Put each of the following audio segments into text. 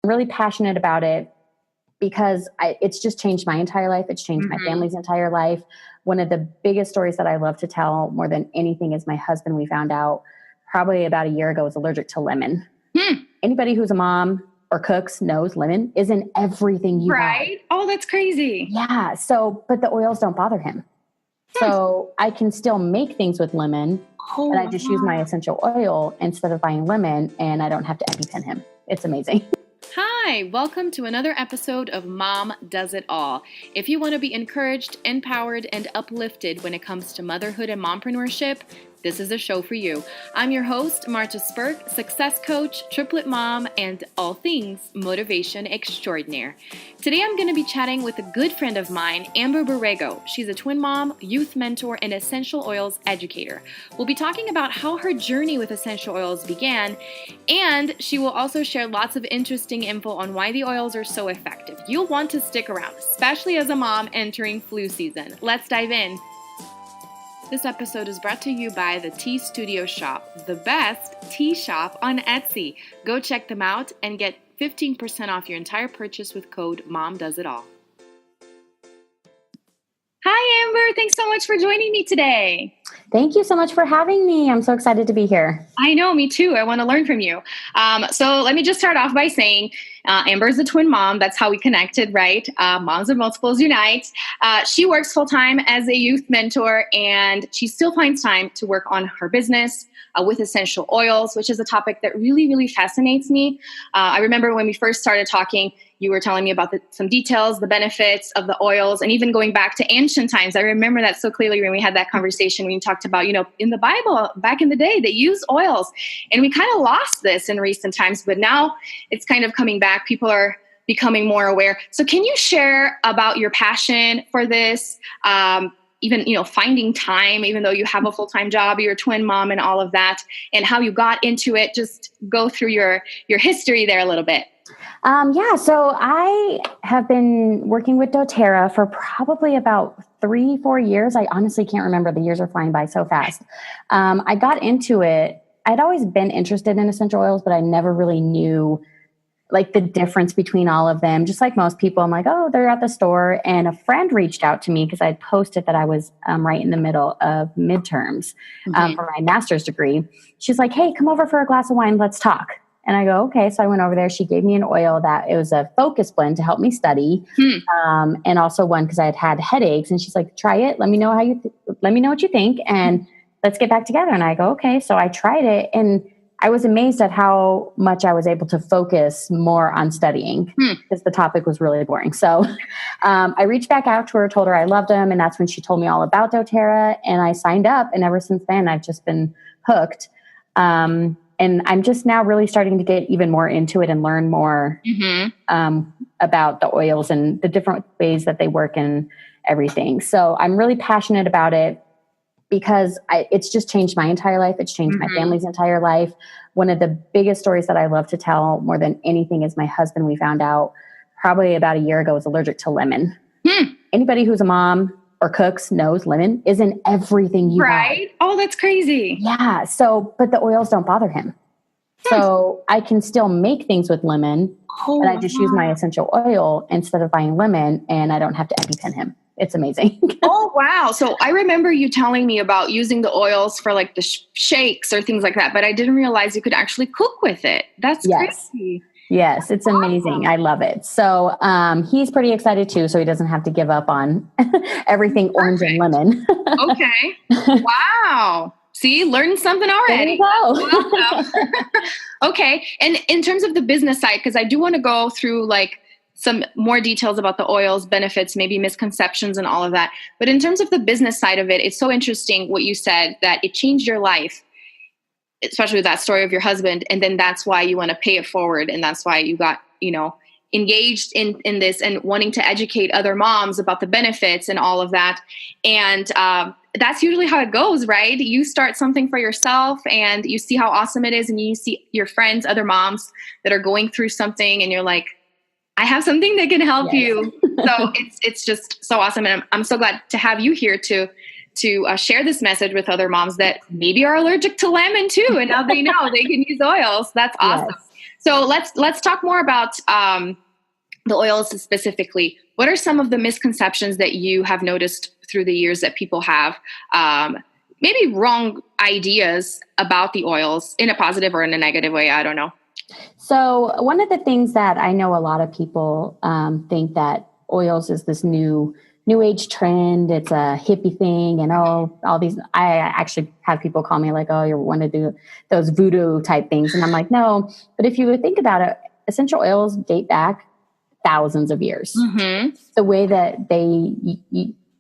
I'm really passionate about it because it's just changed my entire life. It's changed my family's entire life. One of the biggest stories that I love to tell more than anything is my husband, we found out probably about a year ago, was allergic to lemon. Anybody who's a mom or cooks knows lemon is in everything you buy. Right? Oh, that's crazy. Yeah. So, but the oils don't bother him. So I can still make things with lemon, and I just use my essential oil instead of buying lemon, and I don't have to EpiPen him. It's amazing. Hi, welcome to another episode of Mom Does It All. If you want to be encouraged, empowered, and uplifted when it comes to motherhood and mompreneurship, this is a show for you. I'm your host, Marta Spurk, success coach, triplet mom, and all things motivation extraordinaire. Today I'm going to be chatting with a good friend of mine, Amber Borrego. She's a twin mom, youth mentor, and essential oils educator. We'll be talking about how her journey with essential oils began, and she will also share lots of interesting info on why the oils are so effective. You'll want to stick around, especially as a mom entering flu season. Let's dive in. This episode is brought to you by the Tea Studio Shop, the best tea shop on Etsy. Go check them out and get 15% off your entire purchase with code MOMDOESITALL. Hi, Amber. Thanks so much for joining me today. Thank you so much for having me. I'm so excited to be here. I know, me too. I want to learn from you. So let me just start off by saying Amber's a twin mom. That's how we connected, right? Moms of Multiples Unite. She works full-time as a youth mentor, and she still finds time to work on her business with essential oils, which is a topic that really, really fascinates me. I remember when we first started talking, you were telling me about some details, the benefits of the oils, and even going back to ancient times. I remember that so clearly when we had that conversation, when you talked about, in the Bible, back in the day, they used oils. And we kind of lost this in recent times, but now it's kind of coming back. People are becoming more aware. So can you share about your passion for this? Even, finding time, even though you have a full-time job, you're a twin mom and all of that, and how you got into it. Just go through your history there a little bit. So I have been working with doTERRA for probably about 3-4 years. I honestly can't remember. The years are flying by so fast. I got into it. I'd always been interested in essential oils, but I never really knew the difference between all of them. Just like most people, I'm like, oh, they're at the store. And a friend reached out to me because I'd posted that I was right in the middle of midterms for my master's degree. She's like, hey, come over for a glass of wine. Let's talk. And I go, okay. So I went over there. She gave me an oil that it was a focus blend to help me study. And also one because I had headaches. And she's like, try it. Let me know let me know what you think. And let's get back together. And I go, okay. So I tried it. And I was amazed at how much I was able to focus more on studying because the topic was really boring. So I reached back out to her, told her I loved them. And that's when she told me all about doTERRA. And I signed up. And ever since then, I've just been hooked. And I'm just now really starting to get even more into it and learn more about the oils and the different ways that they work and everything. So I'm really passionate about it because it's just changed my entire life. It's changed my family's entire life. One of the biggest stories that I love to tell more than anything is my husband, we found out probably about a year ago, was allergic to lemon. Anybody who's a mom or cooks knows lemon is in everything you buy. Right? Oh, that's crazy. Yeah. So, but the oils don't bother him. So I can still make things with lemon, and I just use my essential oil instead of buying lemon, and I don't have to EpiPen him. It's amazing. Oh, wow. So I remember you telling me about using the oils for the shakes or things like that, but I didn't realize you could actually cook with it. That's crazy. Yes, it's amazing. I love it. So he's pretty excited too, so he doesn't have to give up on everything orange and lemon. Okay. Wow. See, learned something already. There you go. Awesome. Okay. And in terms of the business side, because I do want to go through some more details about the oils, benefits, maybe misconceptions and all of that. But in terms of the business side of it, it's so interesting what you said, that it changed your life, especially with that story of your husband. And then that's why you want to pay it forward. And that's why you got, engaged in this and wanting to educate other moms about the benefits and all of that. And that's usually how it goes, right? You start something for yourself and you see how awesome it is. And you see your friends, other moms that are going through something, and you're like, I have something that can help you. So it's just so awesome. And I'm so glad to have you here to share this message with other moms that maybe are allergic to lemon too. And now they know they can use oils. That's awesome. Yes. So let's talk more about the oils specifically. What are some of the misconceptions that you have noticed through the years that people have? Maybe wrong ideas about the oils in a positive or in a negative way. I don't know. So one of the things that I know a lot of people think that oils is this new age trend. It's a hippie thing, and all these. I actually have people call me like, "Oh, you want to do those voodoo type things," and I'm like, "No." But if you would think about it, essential oils date back thousands of years. Mm-hmm. The way that they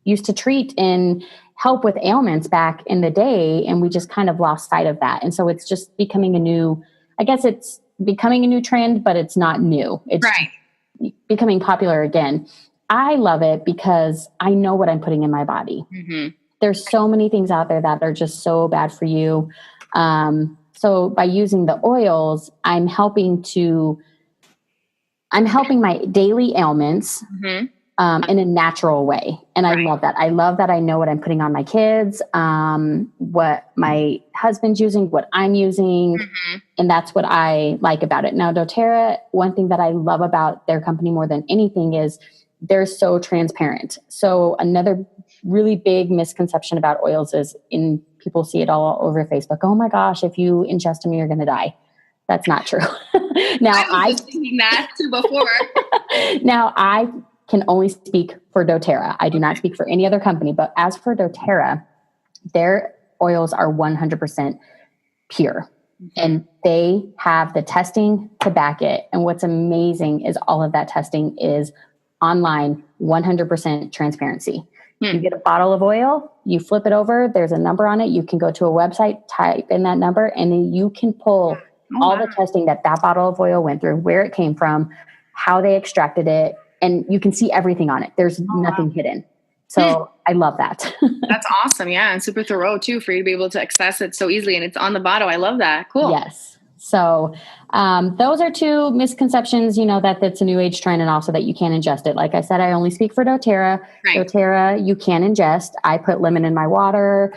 used to treat and help with ailments back in the day, and we just kind of lost sight of that. And so it's just becoming a new. I guess it's becoming a new trend, but it's not new. It's right. becoming popular again. I love it because I know what I'm putting in my body. Mm-hmm. There's so many things out there that are just so bad for you. So by using the oils, I'm helping my daily ailments in a natural way. And I love that. I love that I know what I'm putting on my kids, what my husband's using, what I'm using. And that's what I like about it. Now, doTERRA, one thing that I love about their company more than anything is they're so transparent. So another really big misconception about oils is people see it all over Facebook. Oh my gosh, if you ingest them, you're going to die. That's not true. Now I was thinking that too before. Now I can only speak for doTERRA. I do not speak for any other company, but as for doTERRA, their oils are 100% pure. And they have the testing to back it. And what's amazing is all of that testing is online, 100% transparency. You get a bottle of oil, you flip it over, there's a number on it. You can go to a website, type in that number, and then you can pull all the testing that bottle of oil went through, where it came from, how they extracted it, and you can see everything on it. There's nothing hidden. So I love that. That's awesome. Yeah. And super thorough too, for you to be able to access it so easily. And it's on the bottle. I love that. Cool. Yes. So those are two misconceptions, that that's a new age trend, and also that you can't ingest it. Like I said, I only speak for doTERRA. Right. doTERRA, you can ingest. I put lemon in my water,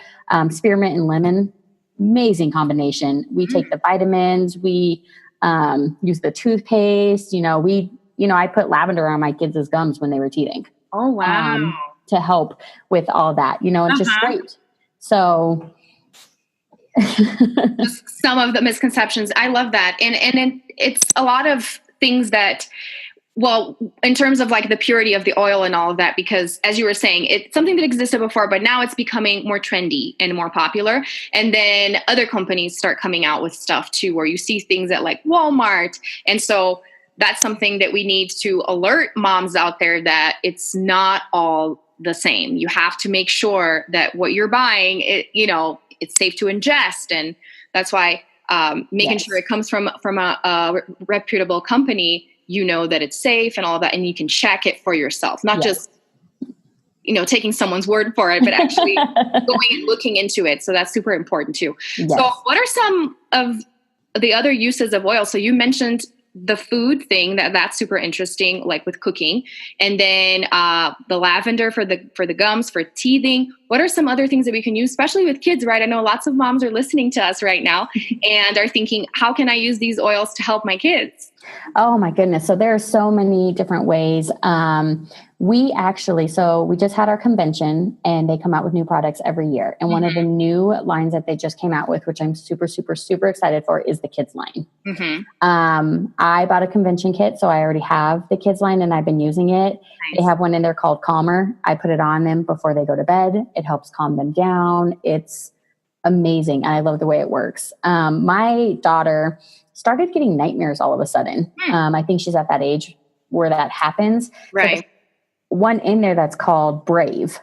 spearmint and lemon. Amazing combination. We take the vitamins. We use the toothpaste. I put lavender on my kids' gums when they were teething. Oh, wow. To help with all that, and just great. So just some of the misconceptions. I love that. And it's a lot of things that, well, in terms of like the purity of the oil and all of that, because as you were saying, it's something that existed before, but now it's becoming more trendy and more popular. And then other companies start coming out with stuff too, where you see things at like Walmart. And so that's something that we need to alert moms out there that it's not all the same. You have to make sure that what you're buying, it's safe to ingest. And that's why making sure it comes from a reputable company, that it's safe and all that, and you can check it for yourself, not just, taking someone's word for it, but actually going and looking into it. So that's super important too. Yes. So what are some of the other uses of oil? So you mentioned the food thing, that's super interesting, like with cooking, and then the lavender for the gums, for teething. What are some other things that we can use, especially with kids, right? I know lots of moms are listening to us right now and are thinking, how can I use these oils to help my kids? Oh my goodness. So there are so many different ways. We just had our convention, and they come out with new products every year. And one of the new lines that they just came out with, which I'm super, super, super excited for, is the kids line. I bought a convention kit, so I already have the kids line and I've been using it. Nice. They have one in there called Calmer. I put it on them before they go to bed. It helps calm them down. It's amazing. And I love the way it works. My daughter started getting nightmares all of a sudden. I think she's at that age where that happens. Right. So one in there that's called Brave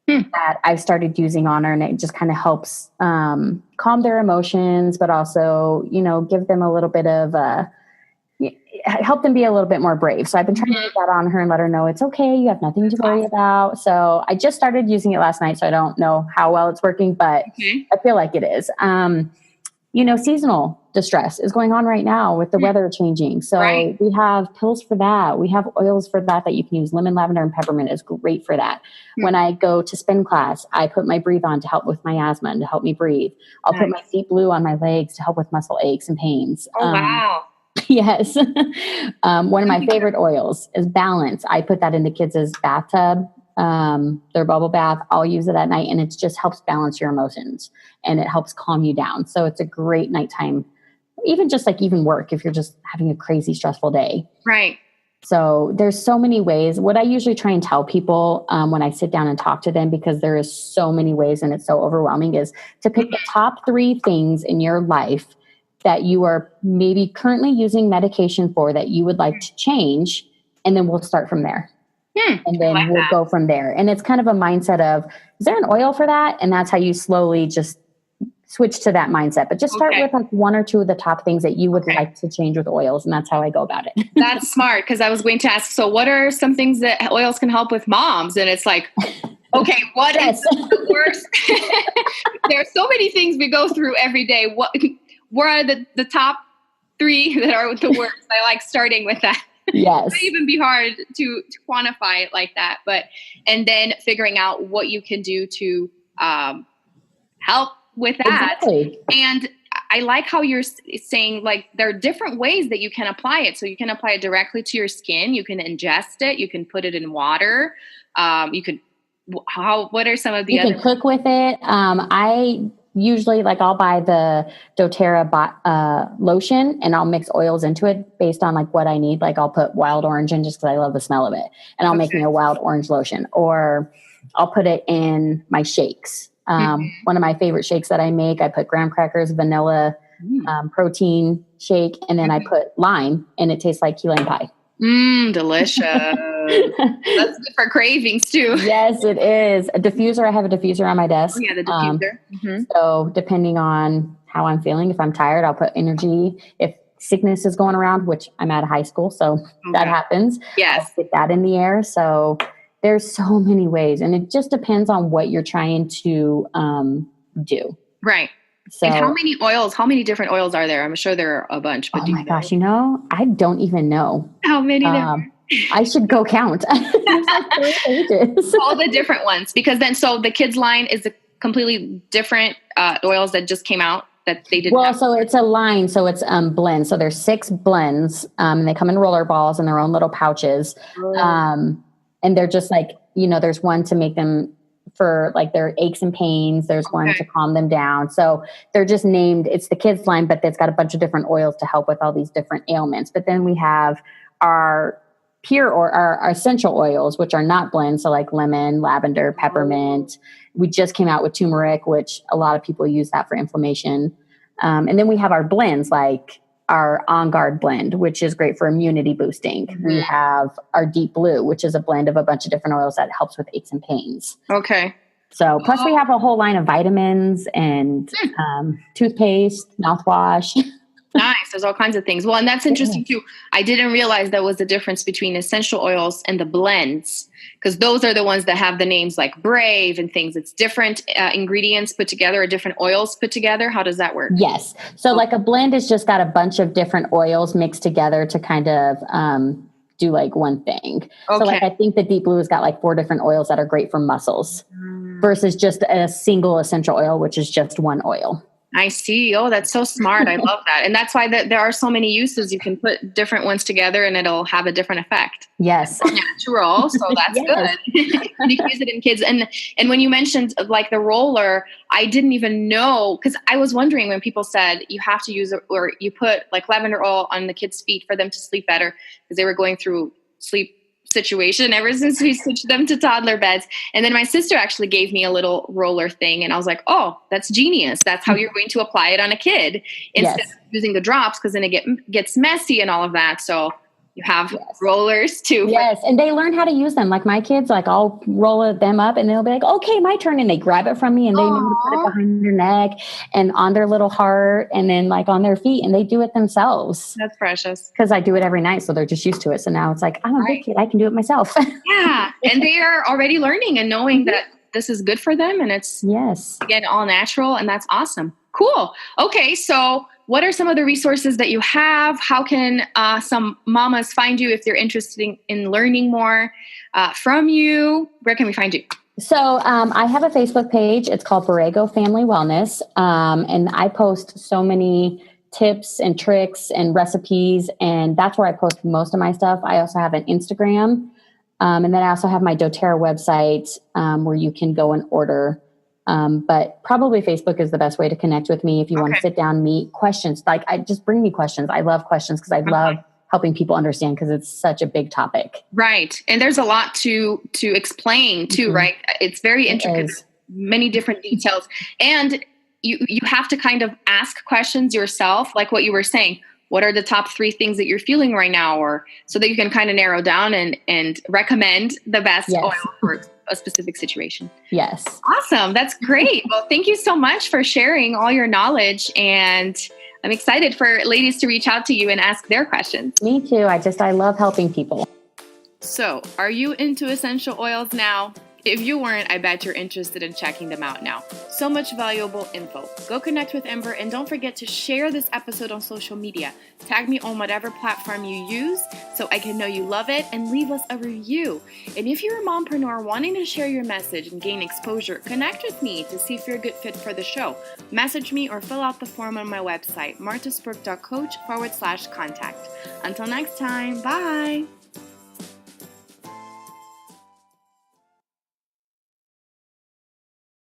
that I've started using on her, and it just kind of helps calm their emotions, but also, give them a little bit of help them be a little bit more brave. So I've been trying to get that on her and let her know it's okay. You have nothing to worry about. So I just started using it last night, so I don't know how well it's working, but I feel like it is. Seasonal distress is going on right now with the weather changing. So we have pills for that. We have oils for that you can use. Lemon, lavender, and peppermint is great for that. When I go to spin class, I put my Breathe on to help with my asthma and to help me breathe. I'll put my Deep Blue on my legs to help with muscle aches and pains. Oh, wow. Yes. One of my favorite oils is Balance. I put that in the kids' bathtub, their bubble bath. I'll use it at night, and it just helps balance your emotions and it helps calm you down. So it's a great nighttime, even just like even work if you're just having a crazy stressful day. Right. So there's so many ways. What I usually try and tell people when I sit down and talk to them, because there is so many ways and it's so overwhelming, is to pick the top 3 things in your life that you are maybe currently using medication for that you would like to change. And then we'll start from there. And then we'll go from there. And it's kind of a mindset of, is there an oil for that? And that's how you slowly just switch to that mindset. But just start with like 1 or 2 of the top things that you would like to change with oils. And that's how I go about it. That's smart. Because I was going to ask, so what are some things that oils can help with moms? And it's like, okay, what is the worst? There are so many things we go through every day. What are the top 3 that are the worst? I like starting with that. Yes. It might even be hard to quantify it like that, and then figuring out what you can do to help with that. Exactly. And I like how you're saying, like, there are different ways that you can apply it. So you can apply it directly to your skin. You can ingest it. You can put it in water. What are some of the other? You can cook with it. I usually I'll buy the doTERRA lotion and I'll mix oils into it based on like what I need. Like I'll put wild orange in just because I love the smell of it, and I'll make me a wild orange lotion, or I'll put it in my shakes. One of my favorite shakes that I make, I put graham crackers, vanilla, protein shake, and then I put lime, and it tastes like key lime pie. Delicious. That's good for cravings too. Yes, it is. A diffuser. I have a diffuser on my desk. Oh, yeah, the diffuser. So depending on how I'm feeling, if I'm tired, I'll put energy. If sickness is going around, which I'm out of high school, so that happens. Yes. I'll get that in the air. So there's so many ways, and it just depends on what you're trying to do. Right. So, and how many different oils are there? I'm sure there are a bunch. But oh my gosh, I don't even know. How many? I should go count. There's like 3 pages. All the different ones. Because then, so the kids line is a completely different oils that just came out that they didn't have. So it's a line. So it's blends. So there's 6 blends. And they come in roller balls in their own little pouches. And they're just like, there's one to make them for like their aches and pains. There's one to calm them down. So they're just named, it's the kids line, but it's got a bunch of different oils to help with all these different ailments. But then we have our pure or our essential oils, which are not blends. So like lemon, lavender, peppermint. We just came out with turmeric, which a lot of people use that for inflammation. And then we have our blends, like our On Guard blend, which is great for immunity boosting. We have our Deep Blue, which is a blend of a bunch of different oils that helps with aches and pains. Okay. So plus we have a whole line of vitamins and toothpaste, mouthwash. Nice. There's all kinds of things. Well, and that's interesting too. I didn't realize there was a difference between essential oils and the blends, because those are the ones that have the names like Brave and things. It's different ingredients put together or different oils put together. How does that work? Yes. So like a blend has just got a bunch of different oils mixed together to kind of do like one thing. So like I think the Deep Blue has got like 4 different oils that are great for muscles versus just a single essential oil, which is just one oil. I see. Oh, that's so smart. I love that. And that's why there are so many uses. You can put different ones together and it'll have a different effect. Yes. Natural. So that's good. You can use it in kids. And when you mentioned like the roller, I didn't even know, because I was wondering when people said you have to use it, or you put like lavender oil on the kids' feet for them to sleep better, because they were going through sleep situation ever since we switched them to toddler beds. And then my sister actually gave me a little roller thing, and I was like, oh, that's genius. That's how you're going to apply it on a kid instead of using the drops, because then it gets messy and all of that. So you have rollers too. Yes. And they learn how to use them. Like my kids, like I'll roll them up and they'll be like, okay, my turn. And they grab it from me and they know to put it behind their neck and on their little heart and then like on their feet, and they do it themselves. That's precious. Because I do it every night. So they're just used to it. So now it's like, I'm a big kid. I can do it myself. Yeah. And they are already learning and knowing that this is good for them. And it's again, all natural. And that's awesome. Cool. Okay. So what are some of the resources that you have? How can some mamas find you if they're interested in learning more from you? Where can we find you? So I have a Facebook page. It's called Borrego Family Wellness. And I post so many tips and tricks and recipes. And that's where I post most of my stuff. I also have an Instagram. And then I also have my doTERRA website where you can go and order. But probably Facebook is the best way to connect with me if you want to sit down, meet questions. Like, I just bring me questions. I love questions because I love helping people understand because it's such a big topic. Right. And there's a lot to explain too, right? It's very intricate, many different details. And you have to kind of ask questions yourself, like what you were saying. What are the top 3 things that you're feeling right now? Or so that you can kind of narrow down and recommend the best oil for a specific situation. Yes. Awesome. That's great. Well, thank you so much for sharing all your knowledge. And I'm excited for ladies to reach out to you and ask their questions. Me too. I love helping people. So, are you into essential oils now? If you weren't, I bet you're interested in checking them out now. So much valuable info. Go connect with Amber and don't forget to share this episode on social media. Tag me on whatever platform you use so I can know you love it, and leave us a review. And if you're a mompreneur wanting to share your message and gain exposure, connect with me to see if you're a good fit for the show. Message me or fill out the form on my website, martasburke.coach/contact. Until next time, bye!